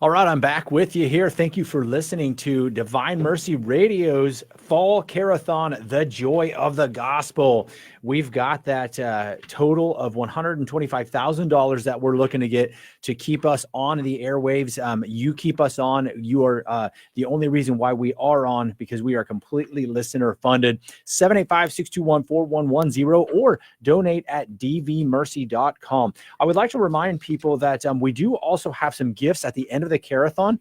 All right, I'm back with you here. Thank you for listening to Divine Mercy Radio's Fall Care-a-thon, The Joy of the Gospel. We've got that total of $125,000 that we're looking to get to keep us on the airwaves. You keep us on. You are the only reason why we are on, because we are completely listener funded. 785-621-4110 or donate at dvmercy.com. I would like to remind people that we do also have some gifts at the end of the Care-a-thon.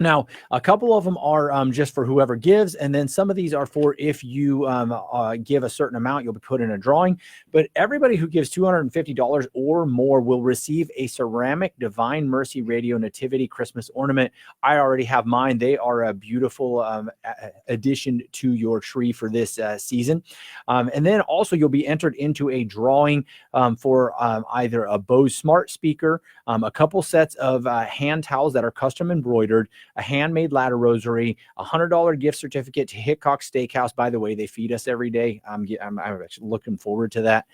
Now, a couple of them are just for whoever gives, and then some of these are for if you give a certain amount, you'll be put in a drawing. But everybody who gives $250 or more will receive a ceramic Divine Mercy Radio Nativity Christmas ornament. I already have mine. They are a beautiful addition to your tree for this season. And then also you'll be entered into a drawing for either a Bose smart speaker, a couple sets of hand towels that are custom embroidered, a handmade ladder rosary, $100 gift certificate to Hickok Steakhouse. By the way, they feed us every day. I'm actually looking forward to that.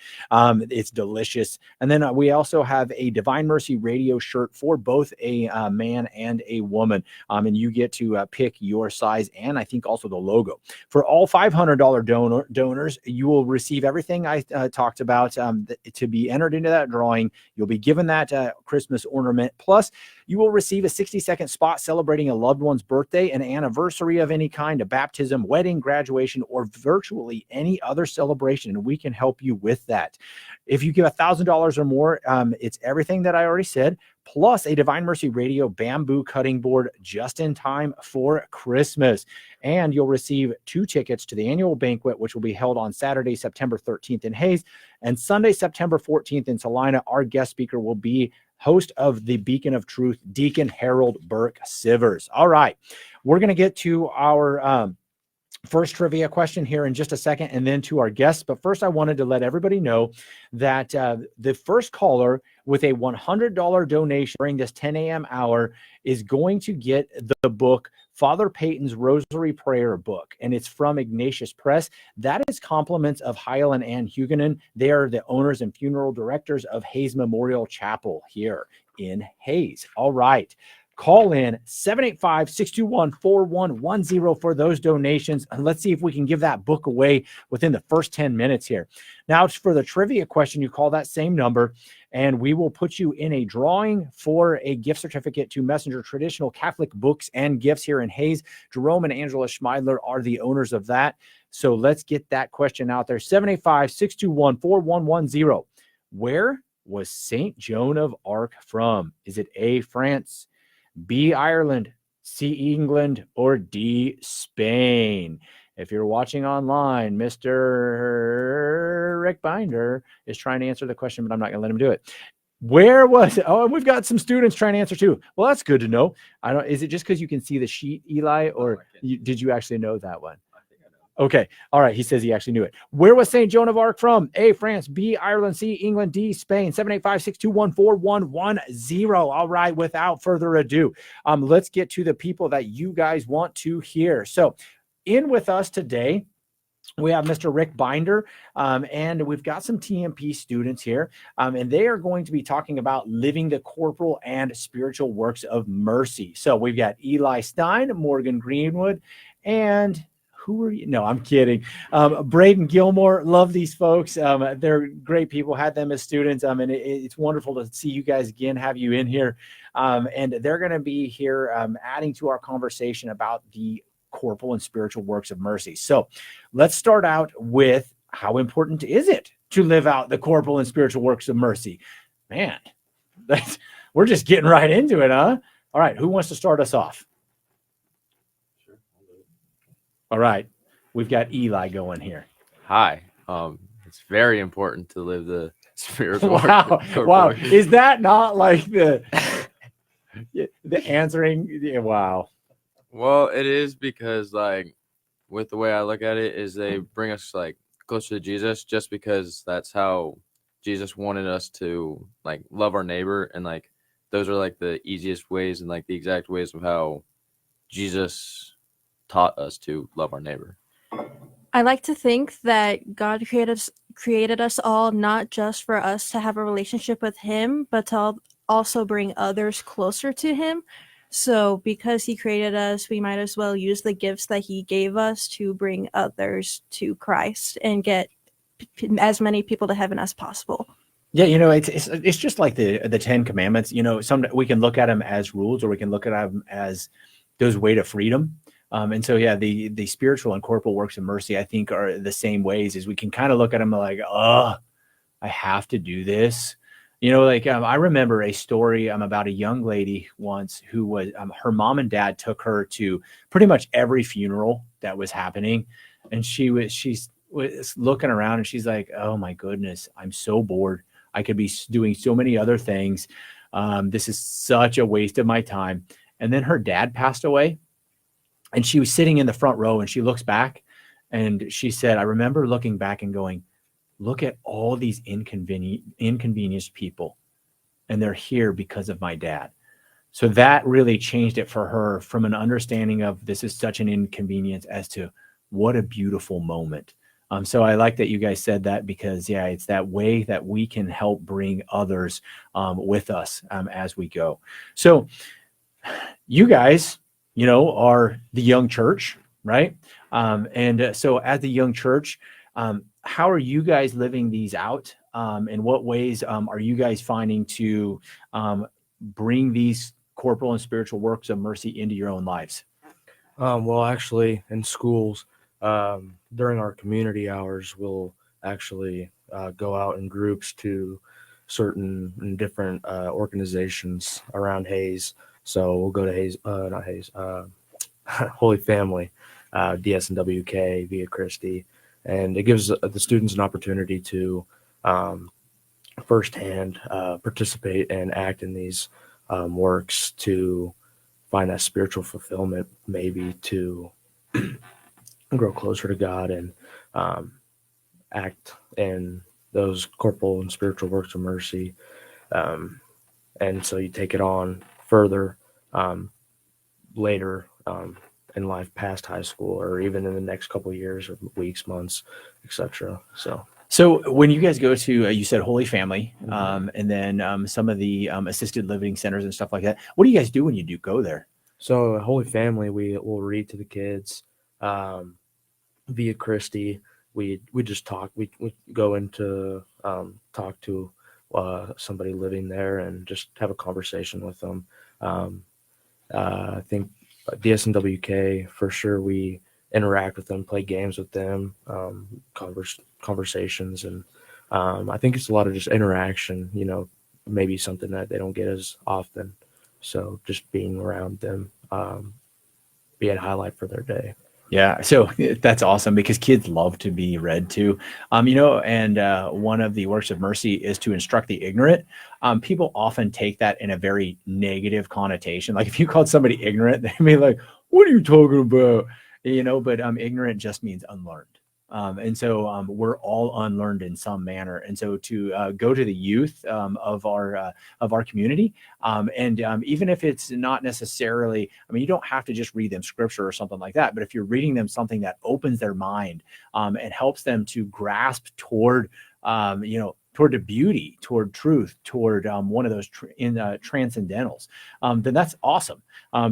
It's delicious. And then we also have a Divine Mercy Radio shirt for both a man and a woman. And you get to pick your size and I think also the logo. For all $500 donors, you will receive everything I talked about to be entered into that drawing. You'll be given that Christmas ornament. Plus, you will receive a 60-second spot celebrating a loved one's birthday, an anniversary of any kind, a baptism, wedding, graduation, or virtually any other celebration, and we can help you with that. If you give $1,000 or more, it's everything that I already said, plus a Divine Mercy Radio bamboo cutting board just in time for Christmas. And you'll receive 2 tickets to the annual banquet, which will be held on Saturday, September 13th in Hayes, and Sunday, September 14th in Salina. Our guest speaker will be host of the Beacon of Truth, Deacon Harold Burke Sivers. All right, we're going to get to our first trivia question here in just a second, and then to our guests. But first, I wanted to let everybody know that the first caller with a $100 donation during this 10 a.m. hour is going to get the book Father Peyton's Rosary Prayer book, and it's from Ignatius Press. That is compliments of Heil and Ann Huguenin. They are the owners and funeral directors of Hayes Memorial Chapel here in Hayes. All right. Call in 785-621-4110 for those donations. And let's see if we can give that book away within the first 10 minutes here. Now, for the trivia question, you call that same number, and we will put you in a drawing for a gift certificate to Messenger Traditional Catholic Books and Gifts here in Hayes. Jerome and Angela Schmeidler are the owners of that. So let's get that question out there. 785-621-4110. Where was St. Joan of Arc from? Is it A, France, B, Ireland, C, England, or D, Spain? If you're watching online, Mr. Rick Binder is trying to answer the question, but I'm not going to let him do it. Where was it? Oh, and we've got some students trying to answer too. Well, that's good to know. Is it just because you can see the sheet, Eli, or did you actually know that one? Okay. All right. He says he actually knew it. Where was St. Joan of Arc from? A, France, B, Ireland, C, England, D, Spain. 785-621-4110. All right. Without further ado, let's get to the people that you guys want to hear. So in with us today, we have Mr. Rick Binder, and we've got some TMP students here, and they are going to be talking about living the corporal and spiritual works of mercy. So we've got Eli Stein, Morgan Greenwood, and who are you? No, I'm kidding. Braden Gilmore. Love these folks. They're great people. Had them as students. And it's wonderful to see you guys again, have you in here. And they're going to be here adding to our conversation about the corporal and spiritual works of mercy. So let's start out with, how important is it to live out the corporal and spiritual works of mercy? Man, we're just getting right into it, huh? All right. Who wants to start us off? All right, we've got Eli going here. Hi. It's very important to live the spiritual. Wow. Is that not like the answering? Yeah, wow. Well, it is, because like with the way I look at it is they bring us like closer to Jesus, just because that's how Jesus wanted us to like love our neighbor, and like those are like the easiest ways and like the exact ways of how Jesus taught us to love our neighbor. I like to think that God created us all not just for us to have a relationship with him, but to also bring others closer to him. So because he created us, we might as well use the gifts that he gave us to bring others to Christ and get as many people to heaven as possible. Yeah, it's just like the Ten Commandments. Some we can look at them as rules, or we can look at them as those way to freedom. And so, yeah, the spiritual and corporal works of mercy, I think, are the same ways. Is we can kind of look at them like, oh, I have to do this. I remember a story about a young lady once who was her mom and dad took her to pretty much every funeral that was happening, and she's looking around and she's like, oh my goodness, I'm so bored. I could be doing so many other things. This is such a waste of my time. And then her dad passed away, and she was sitting in the front row, and she looks back and she said, I remember looking back and going, look at all these inconvenienced people, and they're here because of my dad. So that really changed it for her, from an understanding of this is such an inconvenience as to what a beautiful moment. So I like that you guys said that, because yeah, it's that way that we can help bring others with us as we go. So you guys, are the young church, right? So as the young church, how are you guys living these out? In what ways are you guys finding to bring these corporal and spiritual works of mercy into your own lives? Well, actually, in schools, during our community hours, we'll actually go out in groups to certain and different organizations around Hayes. So we'll go to Hayes, not Hayes, Holy Family, DSNWK, Via Christi, and it gives the students an opportunity to firsthand participate and act in these works to find that spiritual fulfillment, maybe to grow closer to God and act in those corporal and spiritual works of mercy. And so you take it on further later in life, past high school, or even in the next couple of years or weeks, months, etc. So when you guys go to, you said Holy Family, and then some of the assisted living centers and stuff like that, what do you guys do when you do go there? So Holy Family, we will read to the kids. Via Christi, we just talk. We go into talk to somebody living there and just have a conversation with them. I think DSNWK, for sure, we interact with them, play games with them, conversations, and I think it's a lot of just interaction, maybe something that they don't get as often. So just being around them, be a highlight for their day. Yeah, so that's awesome, because kids love to be read to, and one of the works of mercy is to instruct the ignorant. People often take that in a very negative connotation. Like if you called somebody ignorant, they'd be like, what are you talking about? But ignorant just means unlearned. And so we're all unlearned in some manner. And so to go to the youth of our community, and even if it's not necessarily, you don't have to just read them scripture or something like that, but if you're reading them something that opens their mind and helps them to grasp toward, toward the beauty, toward truth, toward one of those transcendentals, then that's awesome,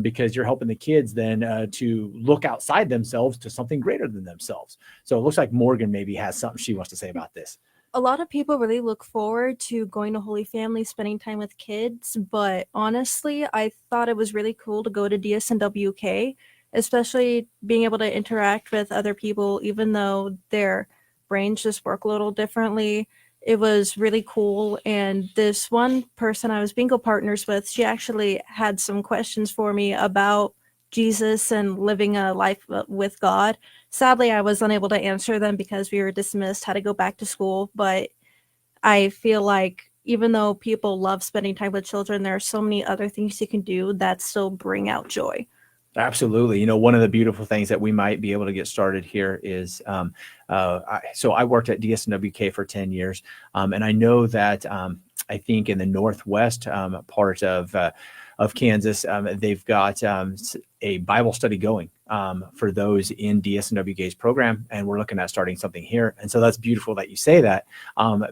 because you're helping the kids then to look outside themselves to something greater than themselves. So it looks like Morgan maybe has something she wants to say about this. A lot of people really look forward to going to Holy Family, spending time with kids, but honestly, I thought it was really cool to go to DSNWK, especially being able to interact with other people, even though their brains just work a little differently. It was really cool. And this one person I was bingo partners with, she actually had some questions for me about Jesus and living a life with God. Sadly, I was unable to answer them because we were dismissed, had to go back to school. But I feel like even though people love spending time with children, there are so many other things you can do that still bring out joy. Absolutely. One of the beautiful things that we might be able to get started here is, so I worked at DSNWK for 10 years. And I know that I think in the Northwest part of of Kansas, they've got a Bible study going for those in DSNWK's program, and we're looking at starting something here. And so that's beautiful that you say that,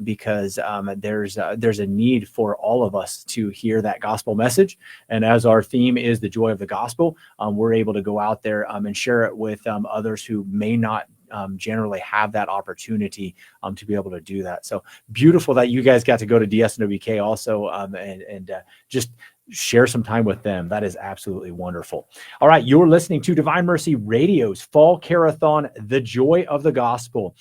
because there's a need for all of us to hear that gospel message. And as our theme is the joy of the gospel, we're able to go out there and share it with others who may not generally have that opportunity to be able to do that. So beautiful that you guys got to go to DSNWK also and just share some time with them. That is absolutely wonderful. All right, you're listening to Divine Mercy Radio's Fall Care-a-thon, The Joy of the Gospel.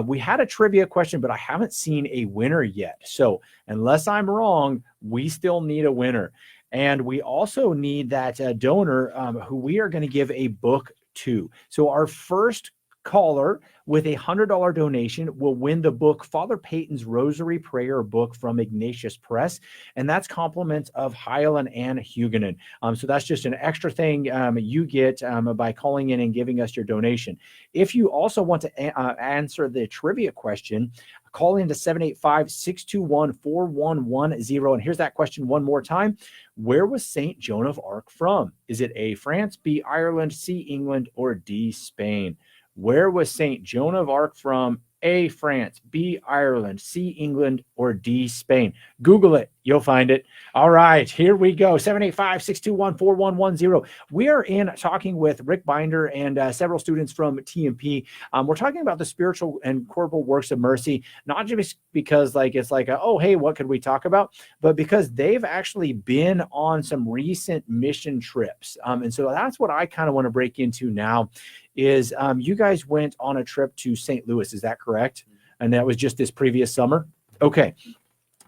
We had a trivia question, but I haven't seen a winner yet. So unless I'm wrong, we still need a winner. And we also need that donor who we are going to give a book to. So our first caller with $100 donation will win the book Father Peyton's Rosary Prayer book from Ignatius Press, and that's compliments of Hyland and Huguenin. So that's just an extra thing you get by calling in and giving us your donation. If you also want to answer the trivia question, call into 785-621-4110. And here's that question one more time. Where was St. Joan of Arc from? Is it A, France, B, Ireland, C, England, or D, Spain? Where was St. Joan of Arc from? A, France, B, Ireland, C, England, or D, Spain? Google it. You'll find it. All right, here we go. 785-621-4110. We are talking with Rick Binder and several students from TMP. We're talking about the spiritual and corporal works of mercy, not just because it's like, oh, hey, what could we talk about? But because they've actually been on some recent mission trips. And so that's what I kind of want to break into now is you guys went on a trip to St. Louis. Is that correct? And that was just this previous summer? Okay.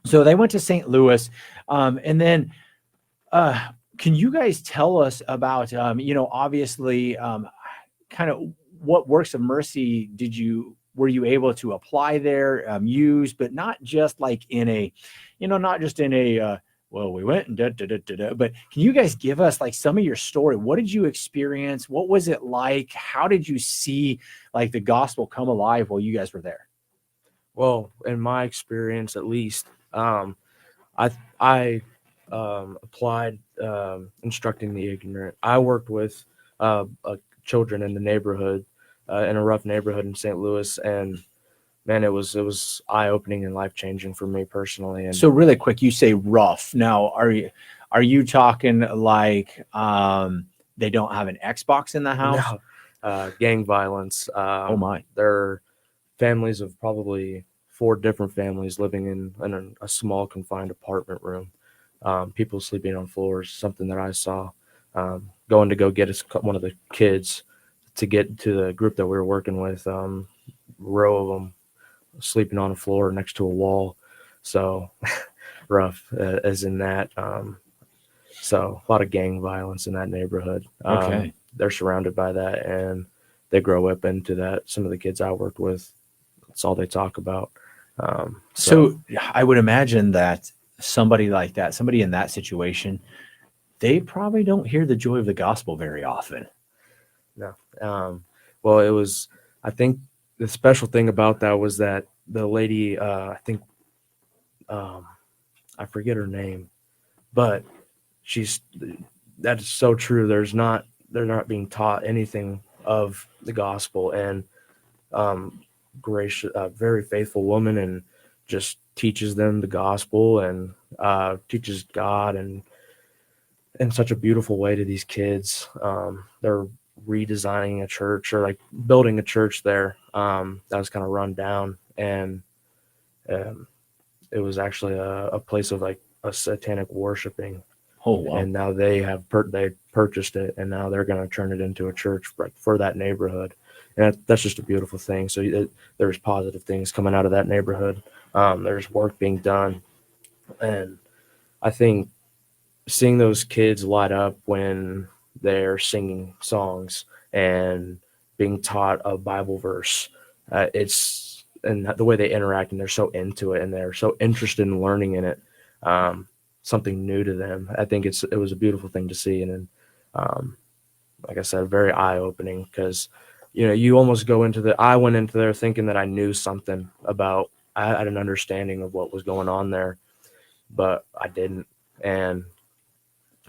So they went to St. Louis. And then can you guys tell us about, obviously kind of what works of mercy were you able to apply there, use, but not just like in a, not just in a, well, we went and but can you guys give us like some of your story? What did you experience? What was it like? How did you see like the gospel come alive while you guys were there? Well, in my experience, at least, I applied instructing the ignorant. I worked with children in the neighborhood, in a rough neighborhood in St. Louis, and man, it was eye-opening and life-changing for me personally. And so really quick, you say rough. Now, are you talking like they don't have an Xbox in the house? No, gang violence. Oh my! There are families of probably 4 different families living in a small confined apartment room. People sleeping on floors. Something that I saw. Going to go get one of the kids to get to the group that we were working with. Row of them sleeping on a floor next to a wall. So rough as in that. So a lot of gang violence in that neighborhood. Okay. They're surrounded by that and they grow up into that. Some of the kids I worked with, that's all they talk about. So I would imagine that somebody like that, somebody in that situation, they probably don't hear the joy of the gospel very often. No. Well, I think the special thing about that was that the lady, I think, I forget her name, but that is so true. They're not being taught anything of the gospel, and gracious, very faithful woman, and just teaches them the gospel and teaches God and in such a beautiful way to these kids. They're redesigning a church or like building a church there that was kind of run down, and it was actually a place of like a satanic worshiping. Oh wow! And now they purchased it, and now they're going to turn it into a church for that neighborhood, and that's just a beautiful thing. So there's positive things coming out of that neighborhood. There's work being done, and I think seeing those kids light up when they're singing songs and being taught a Bible verse, and the way they interact, and they're so into it and they're so interested in learning in it, something new to them. I think it was a beautiful thing to see. And then, like I said, very eye-opening, because you almost I went into there thinking that I knew something about, I had an understanding of what was going on there, but I didn't. And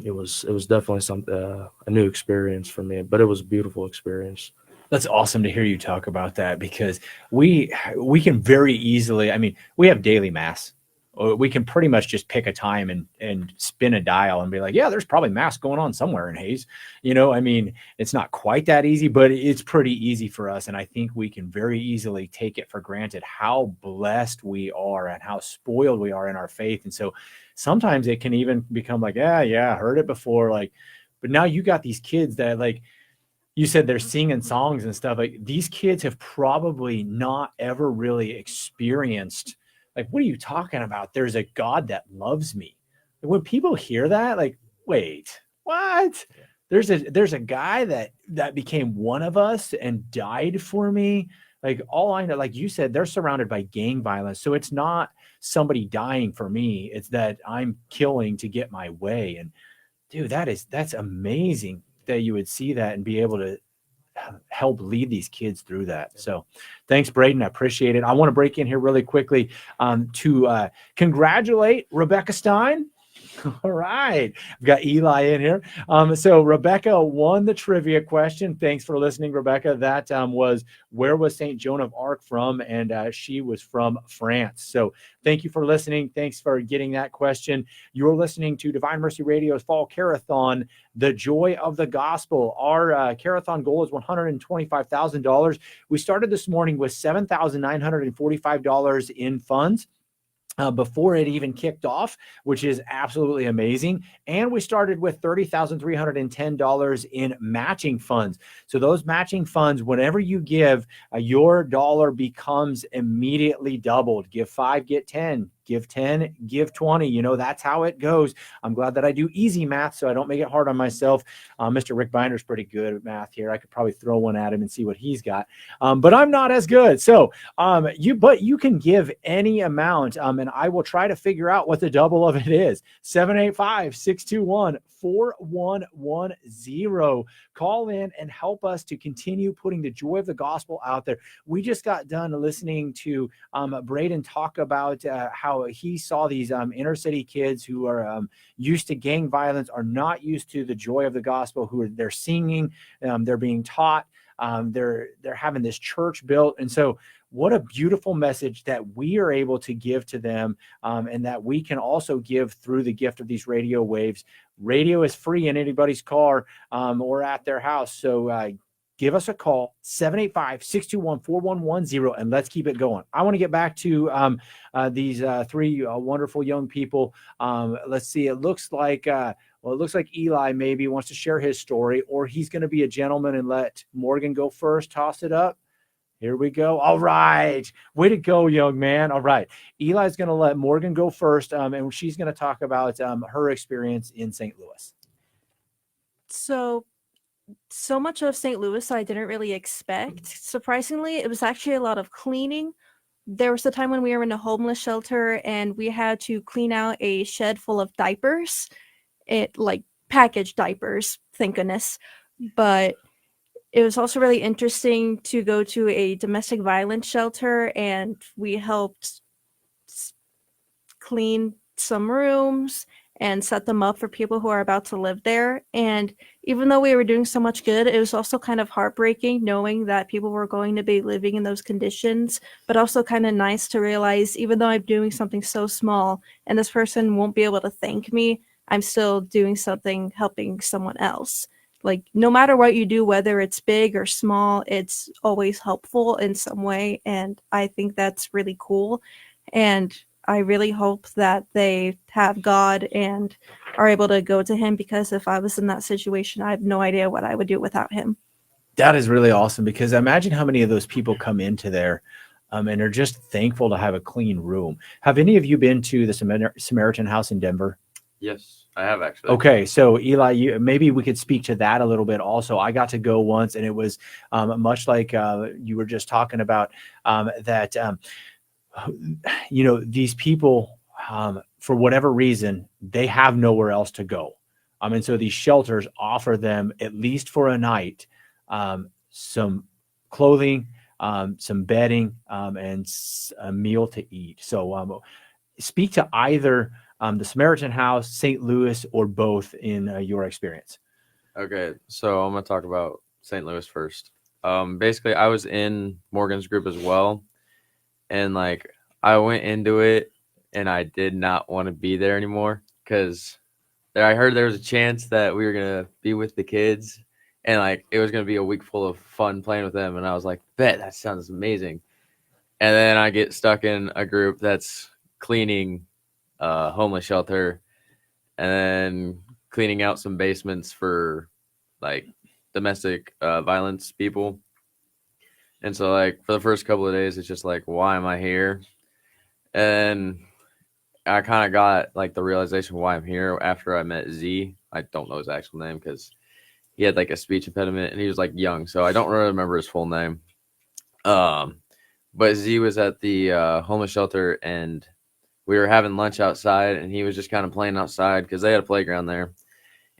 it was definitely something a new experience for me, but it was a beautiful experience. That's awesome to hear you talk about that because we can very easily. I mean, we have daily mass. We can pretty much just pick a time and spin a dial and be like, yeah, there's probably mass going on somewhere in Hayes. I mean, it's not quite that easy, but it's pretty easy for us. And I think we can very easily take it for granted how blessed we are and how spoiled we are in our faith. And so sometimes it can even become like, yeah, I heard it before. Like, but now you got these kids that like you said they're singing songs and stuff. Like these kids have probably not ever really experienced, like, what are you talking about? There's a God that loves me. And when people hear that, like, wait, what? There's a guy that became one of us and died for me. Like all I know, like you said, they're surrounded by gang violence. So it's not somebody dying for me. It's that I'm killing to get my way. And dude, that's amazing that you would see that and be able to help lead these kids through that. So thanks, Braden. I appreciate it. I want to break in here really quickly to congratulate Rebecca Stein. All right. We've got Eli in here. So Rebecca won the trivia question. Thanks for listening, Rebecca. That was, where was St. Joan of Arc from? And she was from France. So thank you for listening. Thanks for getting that question. You're listening to Divine Mercy Radio's Fall Care-a-thon, the joy of the gospel. Our Care-a-thon goal is $125,000. We started this morning with $7,945 in funds. Before it even kicked off, which is absolutely amazing. And we started with $30,310 in matching funds. So those matching funds, whenever you give, your dollar becomes immediately doubled. Give 5, get 10. Give 10, give 20. That's how it goes. I'm glad that I do easy math so I don't make it hard on myself. Mr. Rick Binder's pretty good at math here. I could probably throw one at him and see what he's got. But I'm not as good. So you can give any amount, and I will try to figure out what the double of it is. 785-621-4110. Call in and help us to continue putting the joy of the gospel out there. We just got done listening to Braden talk about how he saw these inner city kids who are used to gang violence, are not used to the joy of the gospel, they're singing, they're being taught, they're having this church built. And so what a beautiful message that we are able to give to them, and that we can also give through the gift of these radio waves. Radio is free in anybody's car or at their house. So give us a call, 785-621-4110, and let's keep it going. I want to get back to these three wonderful young people. Let's see. It looks like Eli maybe wants to share his story, or he's going to be a gentleman and let Morgan go first. Toss it up. Here we go. All right. Way to go, young man. All right. Eli's going to let Morgan go first, and she's going to talk about her experience in St. Louis. So much of St. Louis I didn't really expect. Surprisingly, it was actually a lot of cleaning. There was a time when we were in a homeless shelter and we had to clean out a shed full of diapers. Like packaged diapers, thank goodness. But it was also really interesting to go to a domestic violence shelter, and we helped clean some rooms and set them up for people who are about to live there. And even though we were doing so much good, it was also kind of heartbreaking knowing that people were going to be living in those conditions, but also kind of nice to realize, even though I'm doing something so small and this person won't be able to thank me, I'm still doing something helping someone else. Like, no matter what you do, whether it's big or small, it's always helpful in some way. And I think that's really cool. And I really hope that they have God and are able to go to him, because if I was in that situation, I have no idea what I would do without him. That is really awesome, because imagine how many of those people come into there and are just thankful to have a clean room. Have any of you been to the Samaritan House in Denver? Yes, I have actually. Okay, so Eli, maybe we could speak to that a little bit also. I got to go once, and it was much like you were just talking about, that, these people, for whatever reason, they have nowhere else to go. And so these shelters offer them, at least for a night, some clothing, some bedding, and a meal to eat. So speak to either the Samaritan House, St. Louis, or both in your experience? Okay, so I'm gonna talk about St. Louis first. Basically, I was in Morgan's group as well, and like I went into it, and I did not want to be there anymore because I heard there was a chance that we were gonna be with the kids, and like it was gonna be a week full of fun playing with them, and I was like, "Bet that sounds amazing." And then I get stuck in a group that's cleaning a homeless shelter, and then cleaning out some basements for like domestic violence people. And so like for the first couple of days, it's just like, why am I here? And I kind of got like the realization why I'm here after I met Z. I don't know his actual name because he had like a speech impediment and he was like young, so I don't really remember his full name. But Z was at the homeless shelter and we were having lunch outside and he was just kind of playing outside because they had a playground there.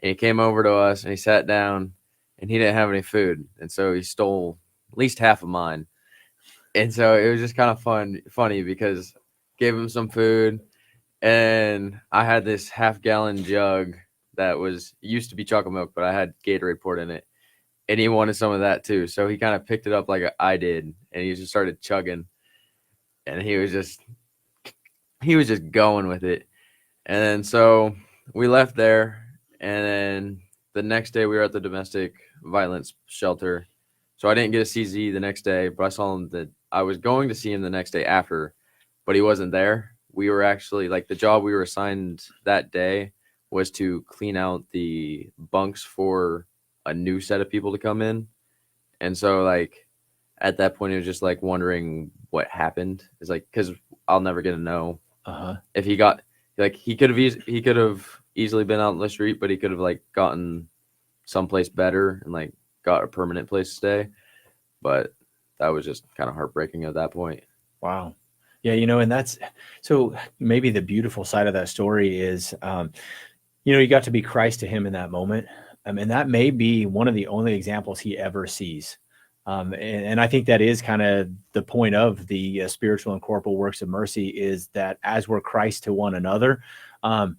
And he came over to us and he sat down and he didn't have any food. And so he stole at least half of mine. And so it was just kind of funny because gave him some food and I had this half-gallon jug that used to be chocolate milk, but I had Gatorade poured in it. And he wanted some of that too. So he kind of picked it up like I did and he just started chugging. And he was just going with it. And then so we left there. And then the next day we were at the domestic violence shelter. So I didn't get to see Z the next day, but I saw him I was going to see him the next day after, but he wasn't there. We were actually like the job we were assigned that day was to clean out the bunks for a new set of people to come in. And so like at that point, it was just like wondering what happened. It's like, cause I'll never get to know if he got like, he could have easily been out on the street, but he could have like gotten someplace better and like got a permanent place to stay. But that was just kind of heartbreaking at that point. Wow. Yeah. And that's, so maybe the beautiful side of that story is, you got to be Christ to him in that moment. And that may be one of the only examples he ever sees. And I think that is kind of the point of the spiritual and corporal works of mercy is that as we're Christ to one another, no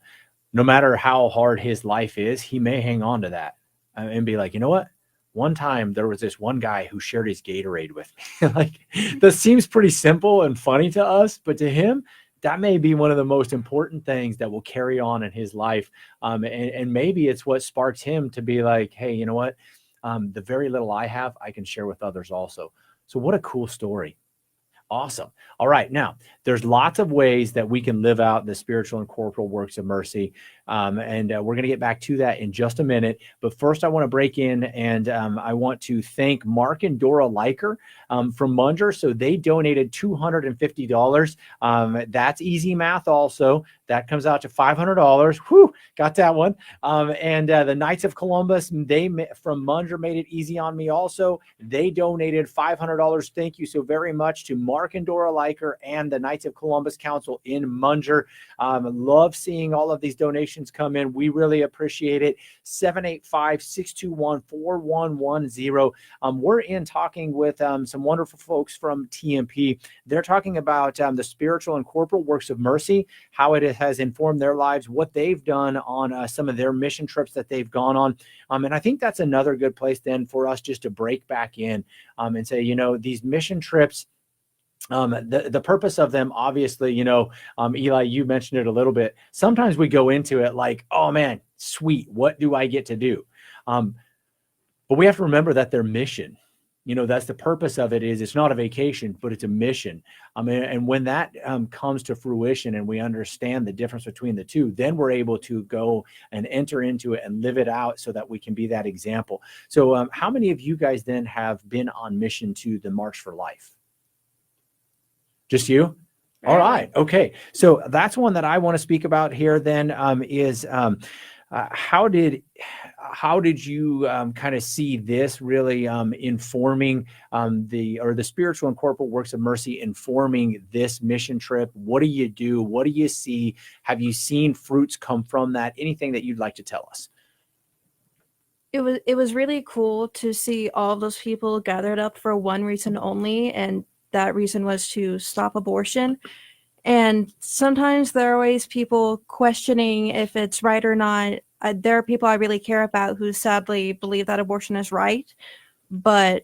matter how hard his life is, he may hang on to that and be like, you know what? One time there was this one guy who shared his Gatorade with me. Like that seems pretty simple and funny to us, but to him, that may be one of the most important things that will carry on in his life. And maybe it's what sparks him to be like, hey, you know what? The very little I have, I can share with others also. So what a cool story. Awesome. All right. Now, there's lots of ways that we can live out the spiritual and corporal works of mercy. And we're going to get back to that in just a minute. But first, I want to break in and I want to thank Mark and Dora Liker from Munger. So they donated $250. That's easy math also. That comes out to $500. Whew, got that one. And the Knights of Columbus, from Munger made it easy on me also. They donated $500. Thank you so very much to Mark and Dora Liker and the Knights of Columbus Council in Munger. Love seeing all of these donations come in. We really appreciate it. 785-621-4110. We're in talking with some wonderful folks from TMP. They're talking about the spiritual and corporal works of mercy, how it has informed their lives, what they've done on some of their mission trips that they've gone on. And I think that's another good place then for us just to break back in and say, these mission trips, the purpose of them, obviously, Eli, you mentioned it a little bit. Sometimes we go into it like, oh man, sweet. What do I get to do? But we have to remember that their mission, that's the purpose of it is it's not a vacation, but it's a mission. And when that comes to fruition and we understand the difference between the two, then we're able to go and enter into it and live it out so that we can be that example. So how many of you guys then have been on mission to the March for Life? Just you? All right. Okay. So that's one that I want to speak about here then is how did you kind of see this really informing the spiritual and corporal works of mercy informing this mission trip? What do you do? What do you see? Have you seen fruits come from that? Anything that you'd like to tell us? It was really cool to see all those people gathered up for one reason only, and that reason was to stop abortion. And sometimes there are always people questioning if it's right or not. There are people I really care about who sadly believe that abortion is right. But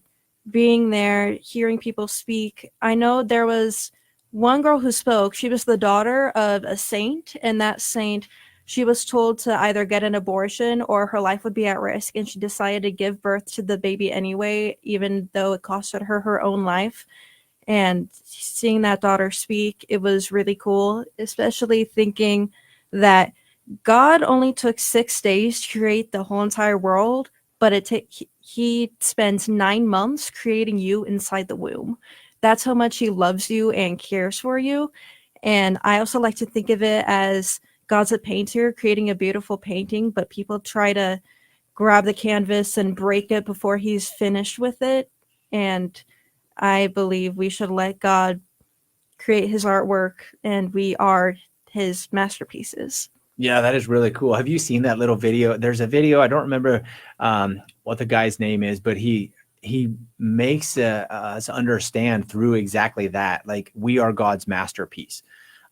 being there, hearing people speak, I know there was one girl who spoke. She was the daughter of a saint, and that saint, she was told to either get an abortion or her life would be at risk, and she decided to give birth to the baby anyway, even though it costed her her own life. And seeing that daughter speak, it was really cool, especially thinking that God only took 6 days to create the whole entire world, but he spends 9 months creating you inside the womb. That's how much he loves you and cares for you. And I also like to think of it as God's a painter creating a beautiful painting, but people try to grab the canvas and break it before he's finished with it. And I believe we should let God create his artwork, and we are his masterpieces. Yeah, that is really cool. Have you seen that little video? There's a video, I don't remember what the guy's name is, but he makes us understand through exactly that. Like, we are God's masterpiece.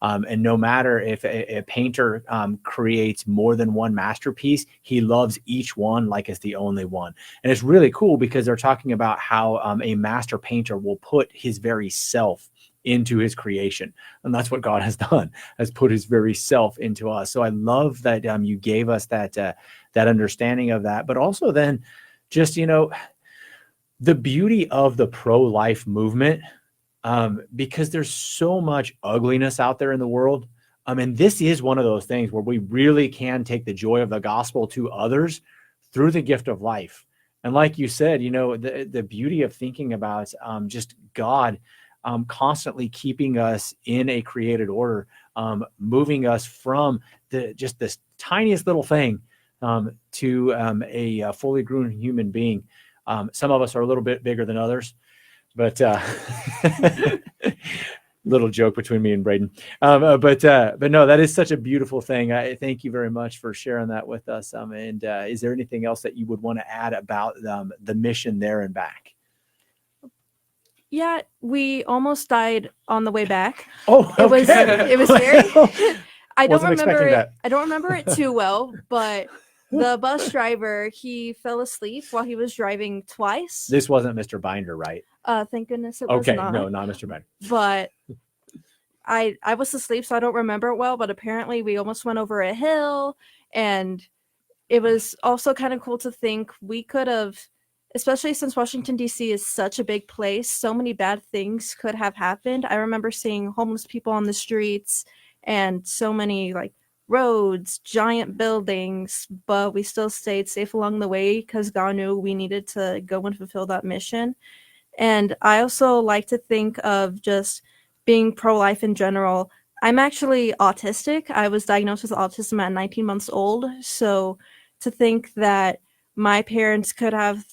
And no matter if a painter creates more than one masterpiece, he loves each one like it's the only one. And it's really cool because they're talking about how a master painter will put his very self into his creation. And that's what God has done, has put his very self into us. So I love that you gave us that understanding of that, but also then just, the beauty of the pro-life movement, because there's so much ugliness out there in the world. And this is one of those things where we really can take the joy of the gospel to others through the gift of life. And like you said, the beauty of thinking about just God constantly keeping us in a created order, moving us from just this tiniest little thing to a fully grown human being. Some of us are a little bit bigger than others, but little joke between me and Braden. But no, that is such a beautiful thing. I thank you very much for sharing that with us. And is there anything else that you would want to add about the mission there and back? Yeah, we almost died on the way back. Oh, okay. It was very I don't Wasn't expecting remember it. that. I don't remember it too well, but the bus driver, he fell asleep while he was driving twice. This wasn't Mr. Binder, right? Thank goodness it was Okay, not. no, not Mr. Binder. But I was asleep, so I don't remember it well, but apparently we almost went over a hill, and it was also kind of cool to think we could have, especially since Washington, D.C. is such a big place, so many bad things could have happened. I remember seeing homeless people on the streets and so many roads, giant buildings, but we still stayed safe along the way because God knew we needed to go and fulfill that mission. And I also like to think of just being pro-life in general. I'm actually autistic. I was diagnosed with autism at 19 months old. So to think that my parents could have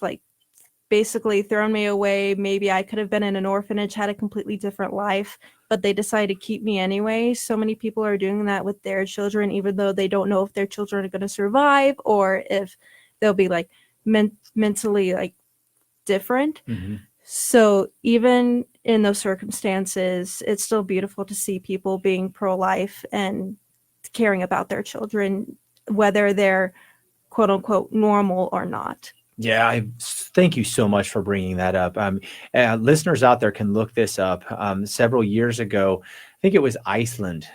basically thrown me away, maybe I could have been in an orphanage, had a completely different life, but they decided to keep me anyway. So many people are doing that with their children, even though they don't know if their children are going to survive or if they'll be mentally different. Mm-hmm. So even in those circumstances, it's still beautiful to see people being pro-life and caring about their children, whether they're quote unquote normal or not. Yeah, I thank you so much for bringing that up. Listeners out there can look this up. Several years ago, I think it was Iceland,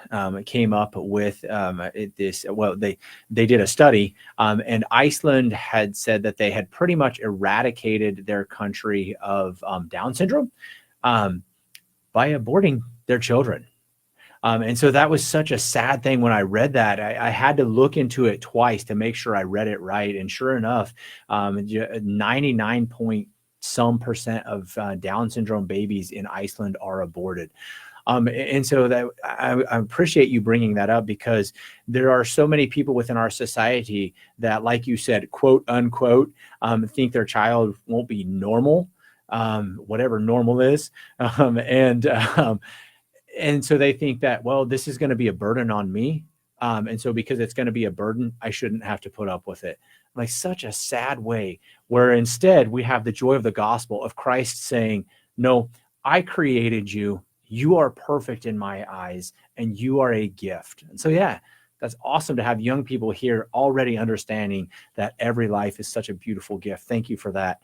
came up with this. Well, they did a study, and Iceland had said that they had pretty much eradicated their country of Down syndrome by aborting their children. And so that was such a sad thing when I read that. I had to look into it twice to make sure I read it right. And sure enough, 99% of Down syndrome babies in Iceland are aborted. And so that I appreciate you bringing that up, because there are so many people within our society that, like you said, quote unquote, think their child won't be normal, whatever normal is. And so they think that, well, this is going to be a burden on me. And so because it's going to be a burden, I shouldn't have to put up with it. Like, such a sad way, where instead we have the joy of the gospel of Christ saying, no, I created you You are perfect in my eyes, and you are a gift. And so, yeah, that's awesome to have young people here already understanding that every life is such a beautiful gift. Thank you for that.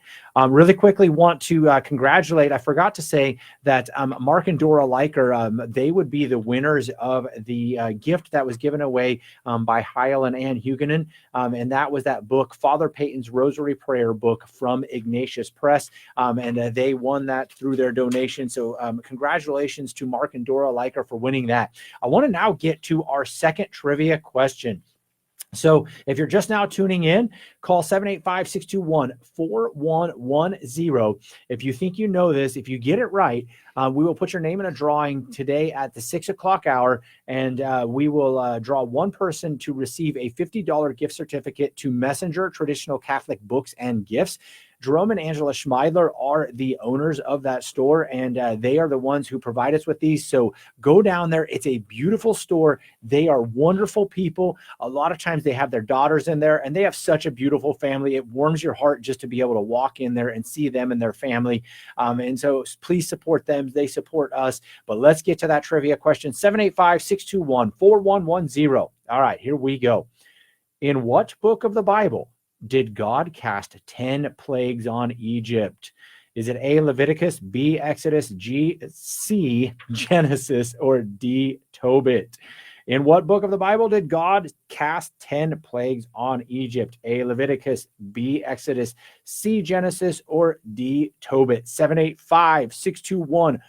Really quickly want to congratulate. I forgot to say that Mark and Dora Liker, they would be the winners of the gift that was given away by Heil and Ann Huguenin. And that was that book, Father Peyton's Rosary Prayer book from Ignatius Press. And they won that through their donation. So congratulations to Mark and Dora Liker for winning that. I want to now get to our second trivia question. So if you're just now tuning in, call 785-621-4110. If you think you know this, if you get it right, we will put your name in a drawing today at the 6 o'clock hour, and we will draw one person to receive a $50 gift certificate to Messenger Traditional Catholic Books and Gifts. Jerome and Angela Schmeidler are the owners of that store, and they are the ones who provide us with these. So go down there. It's a beautiful store. They are wonderful people. A lot of times they have their daughters in there, and they have such a beautiful family. It warms your heart just to be able to walk in there and see them and their family. And so please support them. They support us. But let's get to that trivia question. 785-621-4110. All right, here we go. In what book of the Bible did God cast 10 plagues on Egypt? Is it A, Leviticus, B, Exodus, C, Genesis, or D, Tobit? In what book of the Bible did God cast 10 plagues on Egypt? A, Leviticus, B, Exodus, C, Genesis, or D, Tobit? 785-621-4110.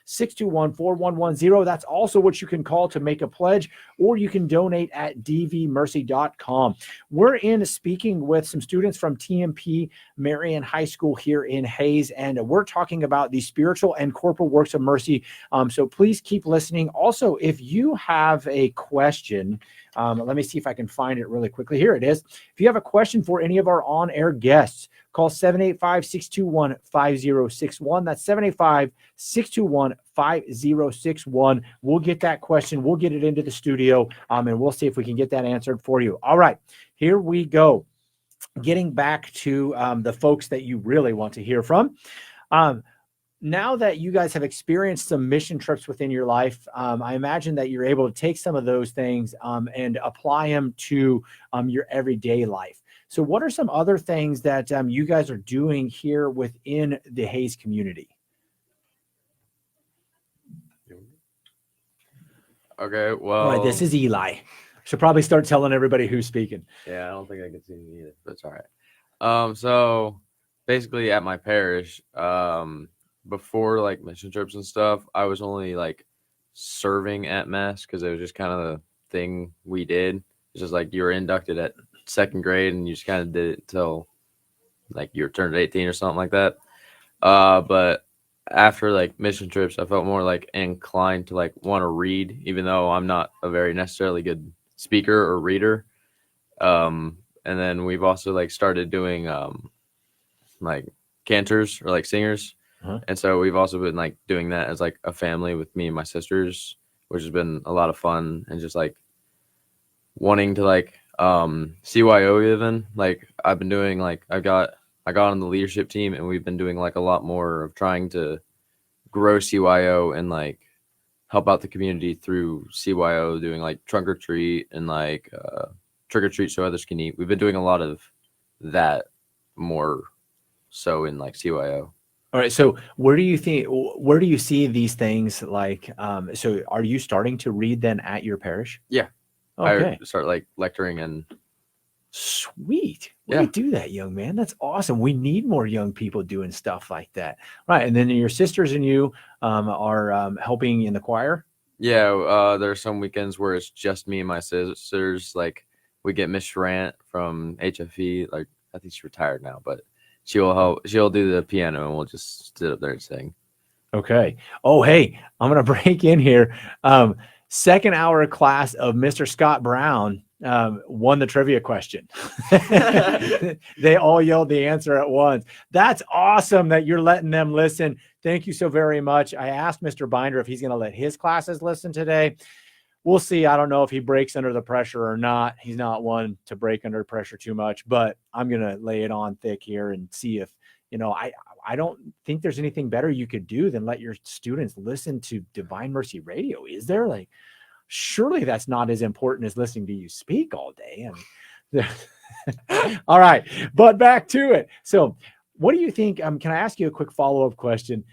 785-621-4110. That's also what you can call to make a pledge, or you can donate at dvmercy.com. We're in speaking with some students from TMP Marian High School here in Hayes, and we're talking about the spiritual and corporal works of mercy. So please keep listening. Also, if you have a question, let me see if I can find it really quickly. Here it is. If you have a question for any of our on-air guests, call 785-621-5061. That's 785-621-5061. We'll get that question. We'll get it into the studio, and we'll see if we can get that answered for you. All right, here we go. Getting back to the folks that you really want to hear from. Now that you guys have experienced some mission trips within your life, I imagine that you're able to take some of those things and apply them to your everyday life. So what are some other things that you guys are doing here within the Hayes community? Okay, well, All right, this is Eli. Should probably start telling everybody who's speaking. yeah, I don't think I can see you either, but it's all right. So basically at my parish, before like mission trips and stuff, I was only like serving at mass because it was just kind of the thing we did. It's just like you were inducted at second grade and you just kind of did it till like you turned 18 or something like that. But after like mission trips, I felt more like inclined to like want to read, even though I'm not a very necessarily good speaker or reader. And then we've also like started doing like cantors or like singers. And so we've also been like doing that as like a family with me and my sisters, which has been a lot of fun, and just like wanting to like CYO even. Like I've been doing like I got on the leadership team, and we've been doing like a lot more of trying to grow CYO and like help out the community through CYO, doing like trunk or treat and like trick or treat so others can eat. We've been doing a lot of that more so in like CYO. All right. So where do you see these things like, so are you starting to read then at your parish? Yeah. Okay. I start like lecturing and Sweet. Way to do that, young man. That's awesome. We need more young people doing stuff like that. Right. And then your sisters and you are helping in the choir. yeah, there are some weekends where it's just me and my sisters. Like we get Miss Shrant from HFE. Like I think she's retired now, but she'll help. She'll do the piano, and we'll just sit up there and sing. Okay. Oh, hey, I'm going to break in here. Second hour class of Mr. Scott Brown won the trivia question. They all yelled the answer at once. That's awesome that you're letting them listen. Thank you so very much. I asked Mr. Binder if he's going to let his classes listen today. We'll see. I don't know if he breaks under the pressure or not. He's not one to break under pressure too much, but I'm going to lay it on thick here and see I don't think there's anything better you could do than let your students listen to Divine Mercy Radio. Is there? Like, surely that's not as important as listening to you speak all day. I mean, all right, but back to it. So what do you think? Can I ask you a quick follow-up question?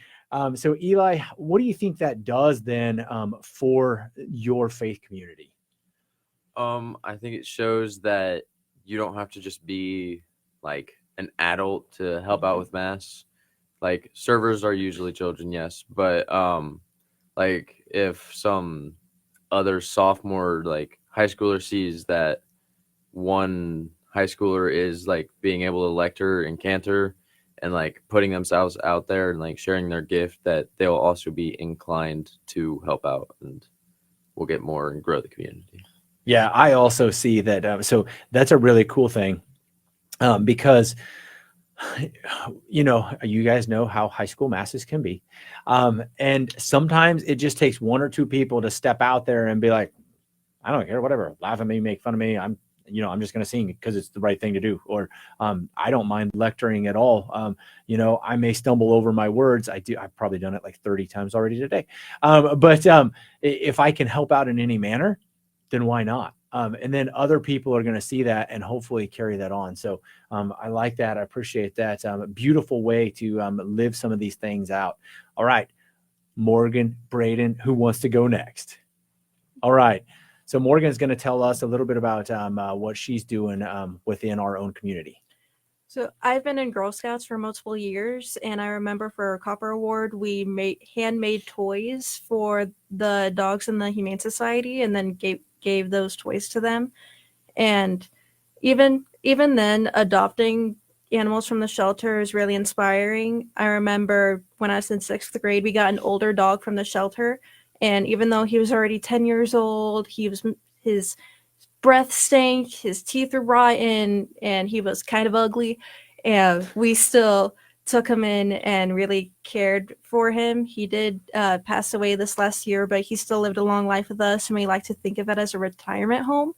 So Eli, what do you think that does then for your faith community? I think it shows that you don't have to just be like an adult to help out with mass. Like servers are usually children, yes, but like if some other sophomore like high schooler sees that one high schooler is like being able to lector and cantor and like putting themselves out there and like sharing their gift, that they'll also be inclined to help out, and we'll get more and grow the community. Yeah, I also see that. So that's a really cool thing because, you guys know how high school masses can be. And sometimes it just takes one or two people to step out there and be like, I don't care, whatever, laugh at me, make fun of me. I'm just going to sing because it's the right thing to do. Or I don't mind lecturing at all. I may stumble over my words. I've probably done it like 30 times already today. But if I can help out in any manner, then why not? And then other people are going to see that and hopefully carry that on. So I like that. I appreciate that. A beautiful way to live some of these things out. All right, Morgan, Braden, who wants to go next? All right. So Morgan's going to tell us a little bit about what she's doing within our own community. So I've been in Girl Scouts for multiple years, and I remember for our Copper Award, we made handmade toys for the dogs in the Humane Society, and then gave those toys to them. And even then, adopting animals from the shelter is really inspiring. I remember when I was in 6th grade, we got an older dog from the shelter, and even though he was already 10 years old, his breath stank, his teeth were rotten, and he was kind of ugly. And we still took him in and really cared for him. He did pass away this last year, but he still lived a long life with us, and we like to think of it as a retirement home.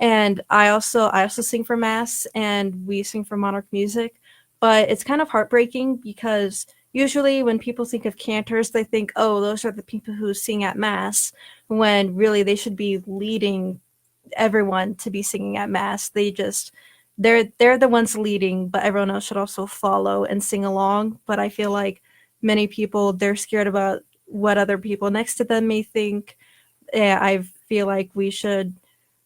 And I also sing for Mass, and we sing for Monarch Music. But it's kind of heartbreaking because usually when people think of cantors, they think, oh, those are the people who sing at Mass, when really they should be leading everyone to be singing at Mass. They're the ones leading, but everyone else should also follow and sing along. But I feel like many people, they're scared about what other people next to them may think. Yeah, I feel like we should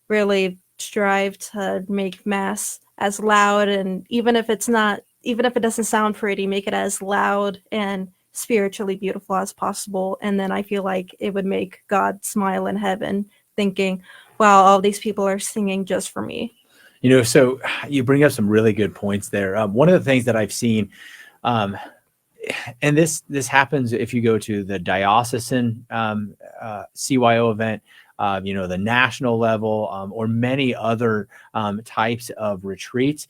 really strive to make Mass as loud, and even if it doesn't sound pretty, make it as loud and spiritually beautiful as possible. And then I feel like it would make God smile in heaven, thinking, wow, all these people are singing just for me. So you bring up some really good points there. One of the things that I've seen, and this happens if you go to the diocesan CYO event, the national level, or many other types of retreats.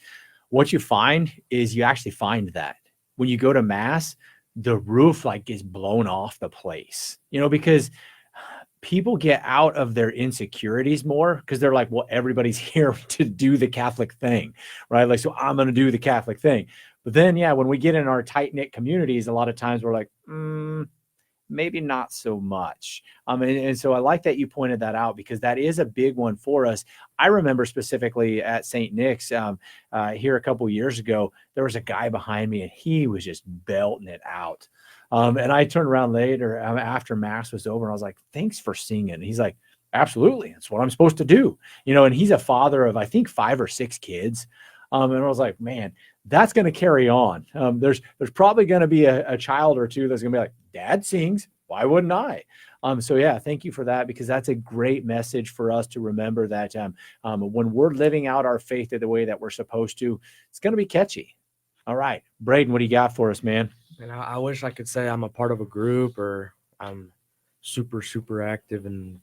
What you find is you actually find that when you go to Mass, the roof is blown off the place, because people get out of their insecurities more because they're like, well, everybody's here to do the Catholic thing, right? Like, so I'm going to do the Catholic thing. But then, when we get in our tight-knit communities, a lot of times we're like, maybe not so much. And so I like that you pointed that out, because that is a big one for us. I remember specifically at St. Nick's here a couple years ago, there was a guy behind me and he was just belting it out. And I turned around later after Mass was over and I was like, thanks for singing. And he's like, absolutely. That's what I'm supposed to do. And he's a father of, I think, 5 or 6 kids. And I was like, man, that's going to carry on. There's probably going to be a child or two that's going to be like, Dad sings, why wouldn't I? So yeah, thank you for that, because that's a great message for us to remember that when we're living out our faith the way that we're supposed to, it's going to be catchy. All right, Braden, what do you got for us, man? And I wish I could say I'm a part of a group or I'm super, super active in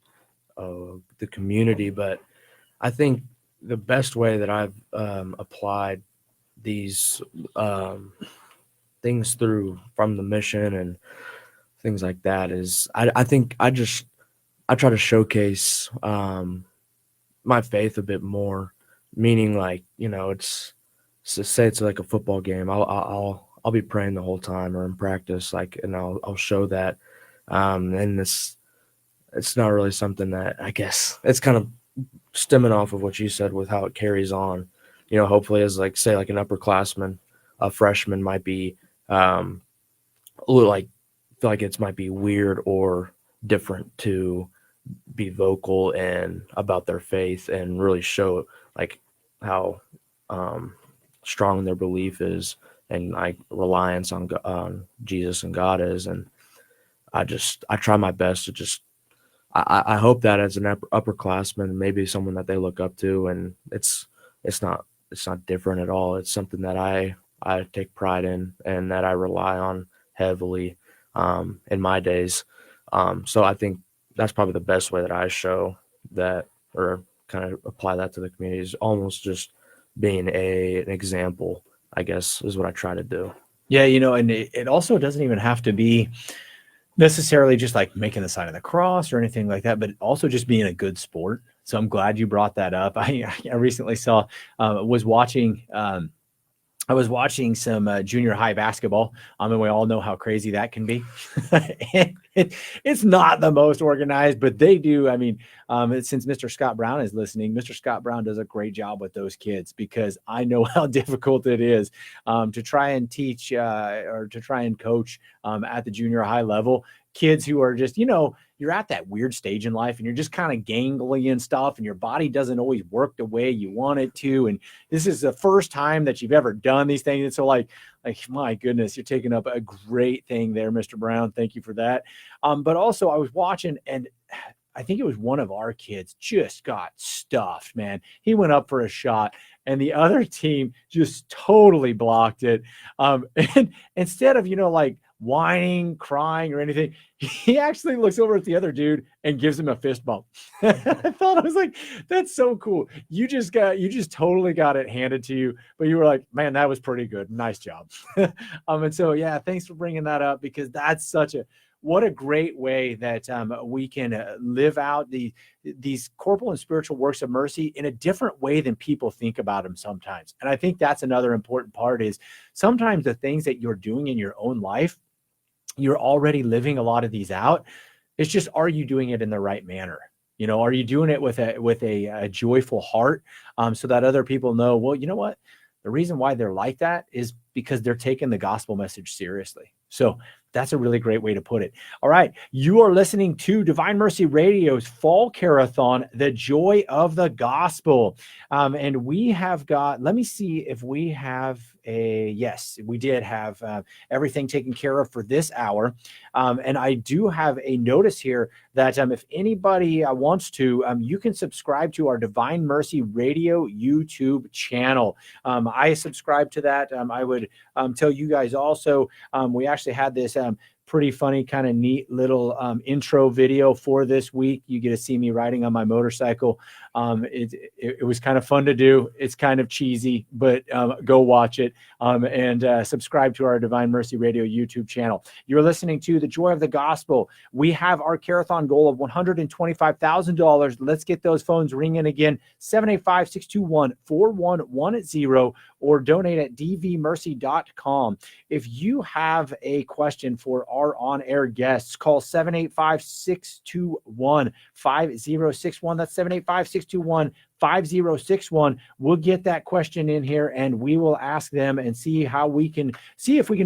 the community, but I think the best way that I've applied these things through from the mission and things like that is I think I try to showcase my faith a bit more, meaning say it's like a football game. I'll I'll be praying the whole time or in practice, like, and I'll show that. And it's not really something that, I guess it's kind of stemming off of what you said with how it carries on, hopefully as like, say like an upperclassman, a freshman might be, a little like, feel like it might be weird or different to be vocal and about their faith and really show like how strong their belief is and like reliance on Jesus and God is. And I try my best to just, I hope that as an upperclassman, maybe someone that they look up to, and it's not different at all. It's something that I take pride in and that I rely on heavily in my days. So I think that's probably the best way that I show that, or kind of apply that to the community, is almost just being an example, I guess, is what I try to do. Yeah, and it also doesn't even have to be necessarily just like making the sign of the cross or anything like that, but also just being a good sport. So I'm glad you brought that up. I recently I was watching some junior high basketball. And we all know how crazy that can be. It's not the most organized, but they do. I mean, since Mr. Scott Brown is listening, Mr. Scott Brown does a great job with those kids, because I know how difficult it is to try and teach or to try and coach at the junior high level. Kids who are just, you're at that weird stage in life and you're just kind of gangly and stuff, and your body doesn't always work the way you want it to. And this is the first time that you've ever done these things. And so like, my goodness, you're taking up a great thing there, Mr. Brown. Thank you for that. But also I was watching, and I think it was one of our kids just got stuffed, man. He went up for a shot and the other team just totally blocked it. And instead of, like whining, crying or anything, he actually looks over at the other dude and gives him a fist bump. I was like, that's so cool. You just totally got it handed to you, but you were like, man, that was pretty good. Nice job. And so, yeah, thanks for bringing that up, because that's what a great way that we can live out these corporal and spiritual works of mercy in a different way than people think about them sometimes. And I think that's another important part, is sometimes the things that you're doing in your own life, you're already living a lot of these out. It's just, are you doing it in the right manner? Are you doing it with a joyful heart, so that other people know, well, you know what? The reason why they're like that is because they're taking the gospel message seriously. So that's a really great way to put it. All right. You are listening to Divine Mercy Radio's Fall Care-a-thon, the joy of the gospel. And we have got, let me see if we have yes, we did have everything taken care of for this hour. And I do have a notice here that if anybody wants to, you can subscribe to our Divine Mercy Radio YouTube channel. I subscribe to that. I would tell you guys also, we actually had this pretty funny, kind of neat little intro video for this week. You get to see me riding on my motorcycle. It was kind of fun to do. It's kind of cheesy, but go watch it and subscribe to our Divine Mercy Radio YouTube channel. You're listening to The Joy of the Gospel. We have our Care-a-thon goal of $125,000. Let's get those phones ringing again, 785-621-4110, or donate at dvmercy.com. If you have a question for our on-air guests, call 785-621-5061. That's 785-621-5061. We'll get that question in here and we will ask them and see if we can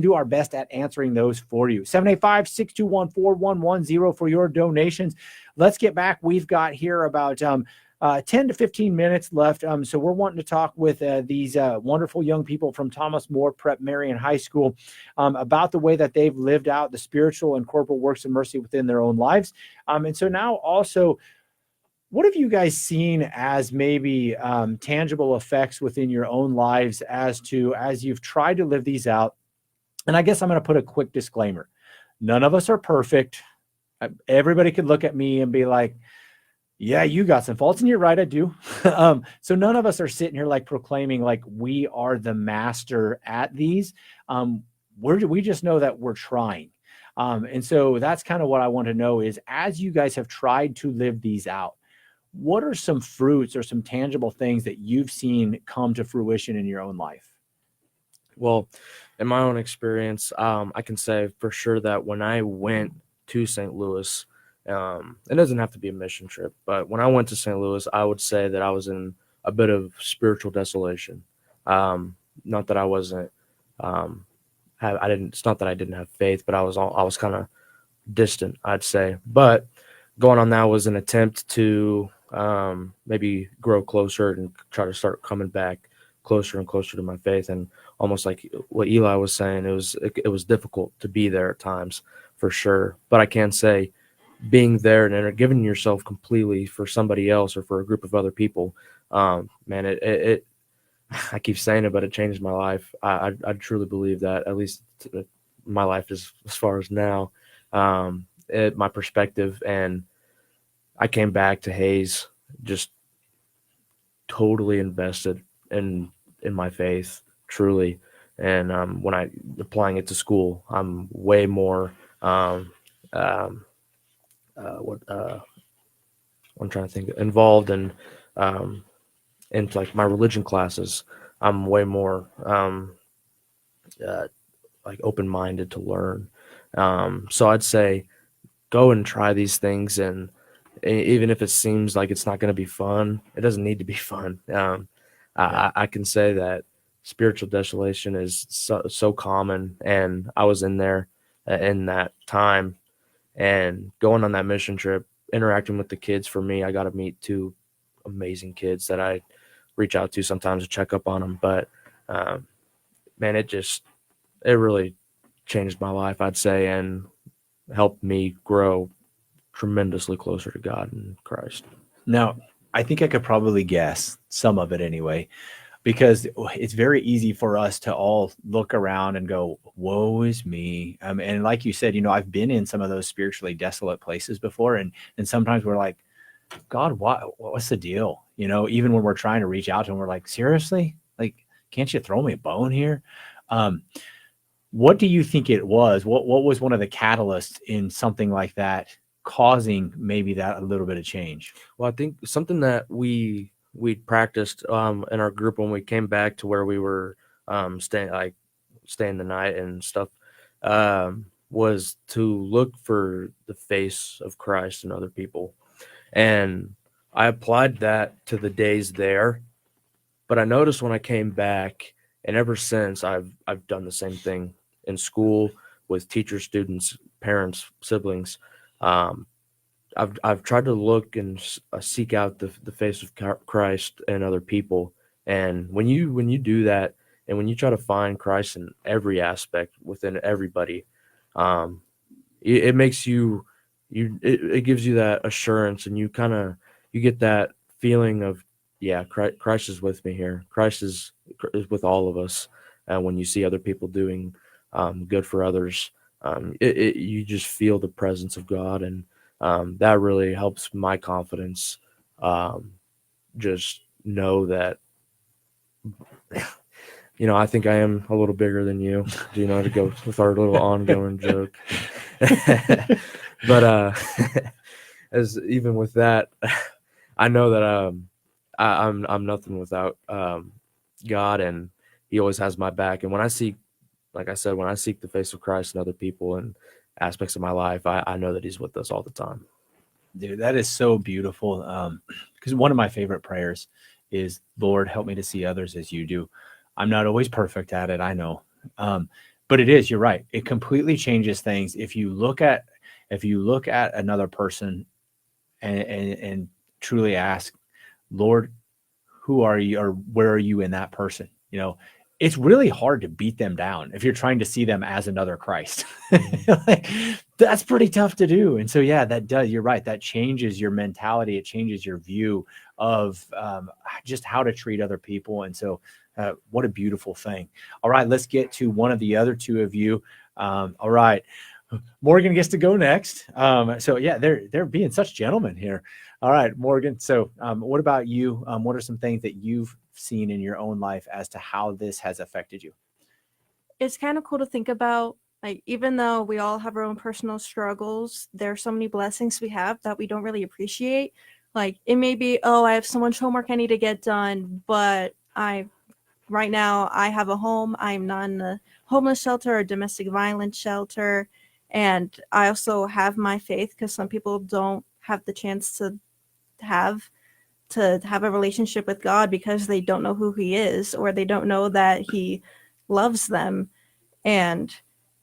do our best at answering those for you. 785-621-4110 for your donations. Let's get back. We've got here about 10 to 15 minutes left. So we're wanting to talk with these wonderful young people from Thomas More Prep Marian High School about the way that they've lived out the spiritual and corporal works of mercy within their own lives. And so now also, what have you guys seen as maybe tangible effects within your own lives as you've tried to live these out? And I guess I'm going to put a quick disclaimer. None of us are perfect. Everybody could look at me and be like, yeah, you got some faults, and you're right, I do. So none of us are sitting here like proclaiming like we are the master at these. We just know that we're trying. And so that's kind of what I want to know is, as you guys have tried to live these out, what are some fruits or some tangible things that you've seen come to fruition in your own life? Well, in my own experience, I can say for sure that when I went to St. Louis, it doesn't have to be a mission trip, but when I went to St. Louis, I would say that I was in a bit of spiritual desolation. Not that I wasn't, I didn't. It's not that I didn't have faith, but I was kind of distant, I'd say. But going on that was an attempt to maybe grow closer and try to start coming back closer and closer to my faith. And almost like what Eli was saying, it was difficult to be there at times for sure. But I can say being there and giving yourself completely for somebody else or for a group of other people, man, it I keep saying it, but it changed my life. I truly believe that, at least my life is as far as now, my perspective. And I came back to Hayes just totally invested in my faith, truly. And when I applying it to school, I'm way more what I'm trying to think involved in into like my religion classes. I'm way more uh, like open minded to learn. So I'd say go and try these things, and even if it seems like it's not going to be fun, it doesn't need to be fun. I can say that spiritual desolation is so common, and I was in there in that time, and going on that mission trip, interacting with the kids. For me, I got to meet two amazing kids that I reach out to sometimes to check up on them. But man, it really changed my life, I'd say, and helped me grow tremendously closer to God and Christ. Now, I think I could probably guess some of it anyway, because it's very easy for us to all look around and go, woe is me. And like you said, I've been in some of those spiritually desolate places before. And sometimes we're like, God, what's the deal? Even when we're trying to reach out to him, we're like, seriously? Like, can't you throw me a bone here? What do you think it was? What was one of the catalysts in something like that causing maybe that a little bit of change? Well, I think something that we practiced in our group when we came back to where we were staying the night and stuff, was to look for the face of Christ in other people. And I applied that to the days there, but I noticed when I came back, and ever since I've done the same thing in school with teachers, students, parents, siblings. I've tried to look and seek out the face of Christ in other people. And when you do that, and when you try to find Christ in every aspect within everybody, it makes it gives you that assurance, and you get that feeling of, yeah, Christ is with me here. Christ is with all of us. When you see other people doing good for others, you just feel the presence of God, and that really helps my confidence. Just know that, I think I am a little bigger than you, to go with our little ongoing joke. But as even with that, I know that I'm nothing without God, and He always has my back. And when I seek, like I said, when I seek the face of Christ in other people and aspects of my life, I know that He's with us all the time. Dude, that is so beautiful. Because one of my favorite prayers is, Lord, help me to see others as you do. I'm not always perfect at it, I know. But you're right. It completely changes things. If you look at another person and truly ask, Lord, who are you, or where are you in that person? It's really hard to beat them down if you're trying to see them as another Christ. Like, that's pretty tough to do. And so, yeah, you're right. That changes your mentality. It changes your view of just how to treat other people. And so what a beautiful thing. All right, let's get to one of the other two of you. All right. Morgan gets to go next. So yeah, they're being such gentlemen here. All right, Morgan. So what about you? What are some things that you've seen in your own life as to how this has affected you? It's kind of cool to think about, like, even though we all have our own personal struggles, there are so many blessings we have that we don't really appreciate. Like, it may be, oh, I have so much homework I need to get done, but I right now I have a home. I'm not in a homeless shelter or domestic violence shelter. And I also have my faith, because some people don't have the chance to have a relationship with God because they don't know who he is, or they don't know that he loves them. And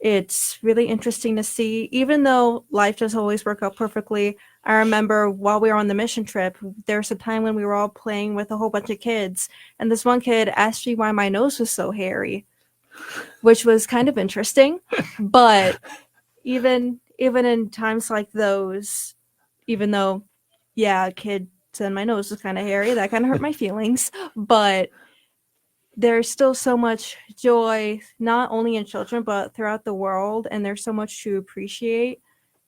it's really interesting to see, even though life doesn't always work out perfectly. I remember while we were on the mission trip, there was a time when we were all playing with a whole bunch of kids, and this one kid asked me why my nose was so hairy, which was kind of interesting. But even in times like those, even though, yeah, a kid said my nose was kind of hairy, that kind of hurt my feelings. But there's still so much joy, not only in children, but throughout the world. And there's so much to appreciate.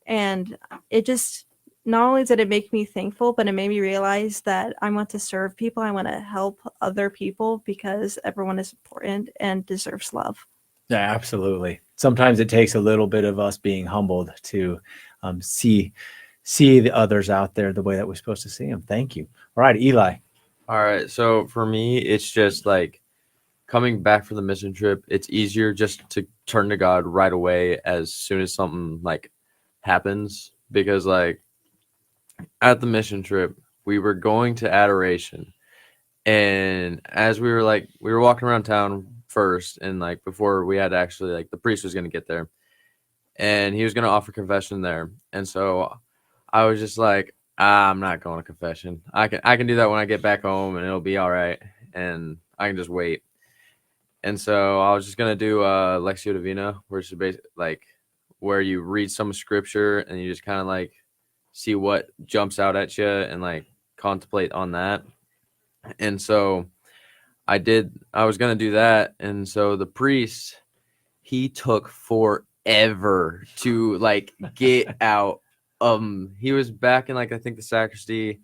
And it just, not only did it make me thankful, but it made me realize that I want to serve people. I want to help other people, because everyone is important and deserves love. Yeah, absolutely. Sometimes it takes a little bit of us being humbled to see the others out there the way that we're supposed to see them. Thank you. All right, Eli. All right. So for me, it's just like coming back from the mission trip. It's easier just to turn to God right away as soon as something like happens, because like at the mission trip, we were going to adoration. And as we were walking around town first, and like before we had actually, like, the priest was going to get there and he was going to offer confession there. And so I was just like, I'm not going to confession. I can do that when I get back home and it'll be all right. And I can just wait. And so I was just going to do Lectio Divina, which is basically like where you read some scripture and you just kind of like see what jumps out at you and like contemplate on that. And so I was going to do that. And so the priest, he took forever to like get out. He was back in like, I think the sacristy,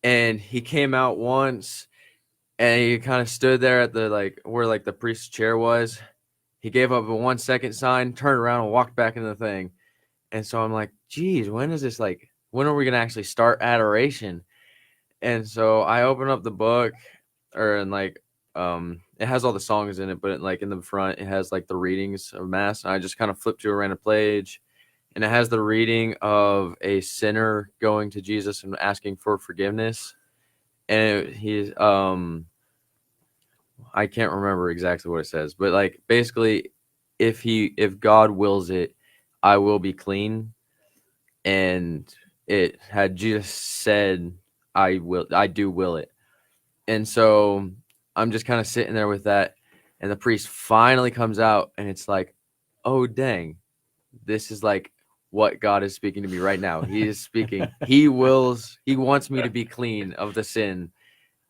and he came out once and he kind of stood there at the, like, where like the priest's chair was. He gave up a 1 second sign, turned around and walked back into the thing. And so I'm like, geez, when are we going to actually start adoration? And so I open up the book, and like, it has all the songs in it, but like in the front, it has like the readings of Mass. And I just kind of flipped to a random page, and it has the reading of a sinner going to Jesus and asking for forgiveness. And he's, I can't remember exactly what it says, but like basically, if God wills it, I will be clean. And it had Jesus said, I do will it. And so I'm just kind of sitting there with that, and the priest finally comes out, and it's like, oh dang, this is like what God is speaking to me right now. He is speaking. He wants me to be clean of the sin.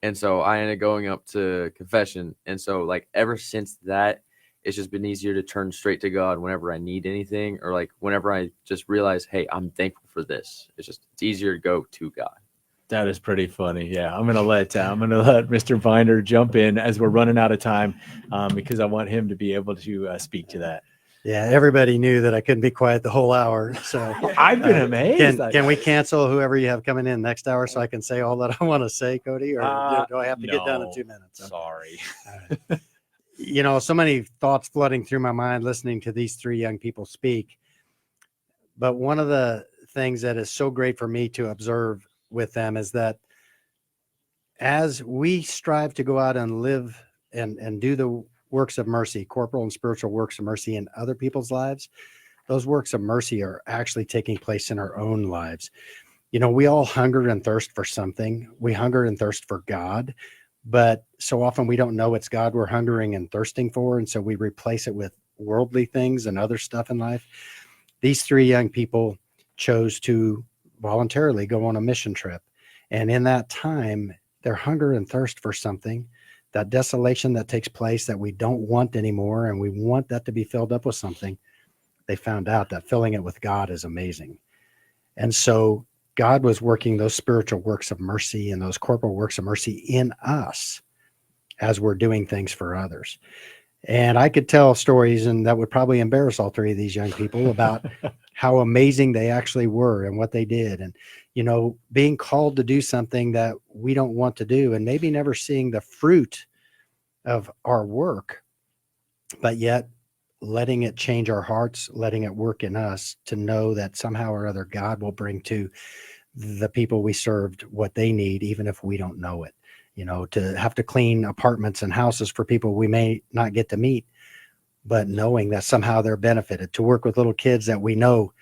And so I ended up going up to confession. And so like ever since that, it's just been easier to turn straight to God whenever I need anything, or like whenever I just realize, hey, I'm thankful for this. It's easier to go to God. That is pretty funny. Yeah, I'm gonna let Mr. Binder jump in as we're running out of time, because I want him to be able to speak to that. Yeah, everybody knew that I couldn't be quiet the whole hour. So I've been amazed. Can we cancel whoever you have coming in next hour so I can say all that I want to say, Cody? Or do I have to get done in 2 minutes? Sorry. So many thoughts flooding through my mind listening to these three young people speak. But one of the things that is so great for me to observe with them is that as we strive to go out and live and do the works of mercy, corporal and spiritual works of mercy in other people's lives, those works of mercy are actually taking place in our own lives. We all hunger and thirst for something. We hunger and thirst for God, but so often we don't know it's God we're hungering and thirsting for. And so we replace it with worldly things and other stuff in life. These three young people chose to voluntarily go on a mission trip. And in that time, their hunger and thirst for something, that desolation that takes place that we don't want anymore, and we want that to be filled up with something, they found out that filling it with God is amazing. And so God was working those spiritual works of mercy and those corporal works of mercy in us as we're doing things for others. And I could tell stories, and that would probably embarrass all three of these young people, about how amazing they actually were and what they did. And, being called to do something that we don't want to do, and maybe never seeing the fruit of our work, but yet letting it change our hearts, letting it work in us to know that somehow or other God will bring to the people we served what they need, even if we don't know it. You know, to have to clean apartments and houses for people we may not get to meet, but knowing that somehow they're benefited, to work with little kids that we know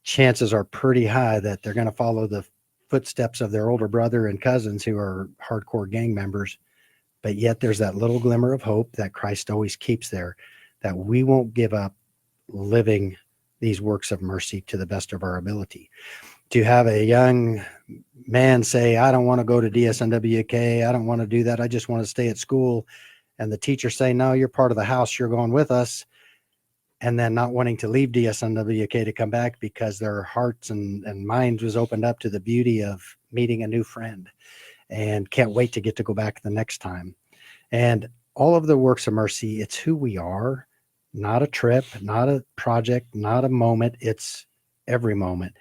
chances are pretty high that they're going to follow the footsteps of their older brother and cousins who are hardcore gang members. But yet there's that little glimmer of hope that Christ always keeps there, that we won't give up living these works of mercy to the best of our ability. To have a young man say, I don't want to go to DSNWK, I don't want to do that, I just want to stay at school. And the teacher say, no, you're part of the house, you're going with us. And then not wanting to leave DSNWK to come back because their hearts and minds was opened up to the beauty of meeting a new friend and can't wait to get to go back the next time. And all of the works of mercy, it's who we are, not a trip, not a project, not a moment. It's every moment.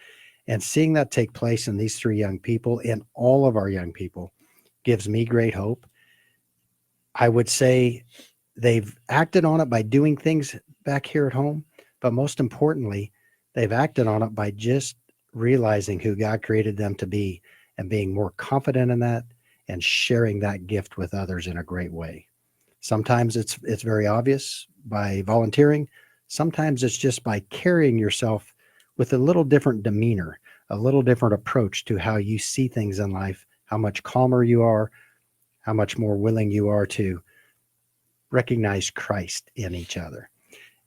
And seeing that take place in these three young people and all of our young people gives me great hope. I would say they've acted on it by doing things back here at home, but most importantly, they've acted on it by just realizing who God created them to be and being more confident in that and sharing that gift with others in a great way. Sometimes it's very obvious by volunteering. Sometimes it's just by carrying yourself with a little different demeanor, a little different approach to how you see things in life, how much calmer you are, how much more willing you are to recognize Christ in each other.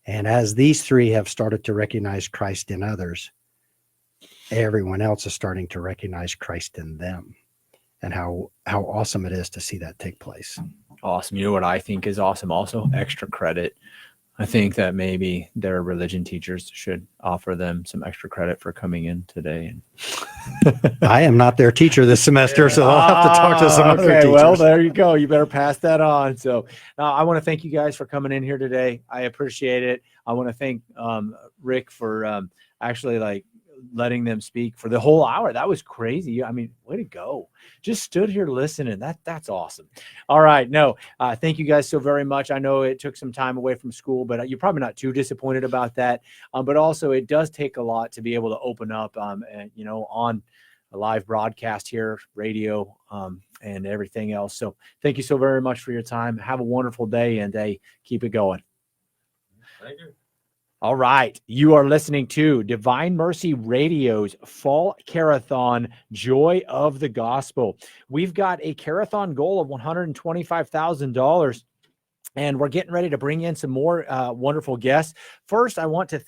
And as these three have started to recognize Christ in others, everyone else is starting to recognize Christ in them, and how awesome it is to see that take place. Awesome. You know what I think is awesome also? Extra credit. I think that maybe their religion teachers should offer them some extra credit for coming in today. I am not their teacher this semester, so I'll have to talk to some other teachers. Well, there you go. You better pass that on. So I want to thank you guys for coming in here today. I appreciate it. I want to thank Rick for actually letting them speak for the whole hour. That was crazy. I mean, way to go. Just stood here listening. That's awesome. All right. No, thank you guys so very much. I know it took some time away from school, but you're probably not too disappointed about that. But also it does take a lot to be able to open up, and, on a live broadcast here, radio, and everything else. So thank you so very much for your time. Have a wonderful day, and keep it going. Thank you. All right. You are listening to Divine Mercy Radio's Fall Care-a-thon, Joy of the Gospel. We've got a Care-a-thon goal of $125,000, and we're getting ready to bring in some more wonderful guests. First, I want to thank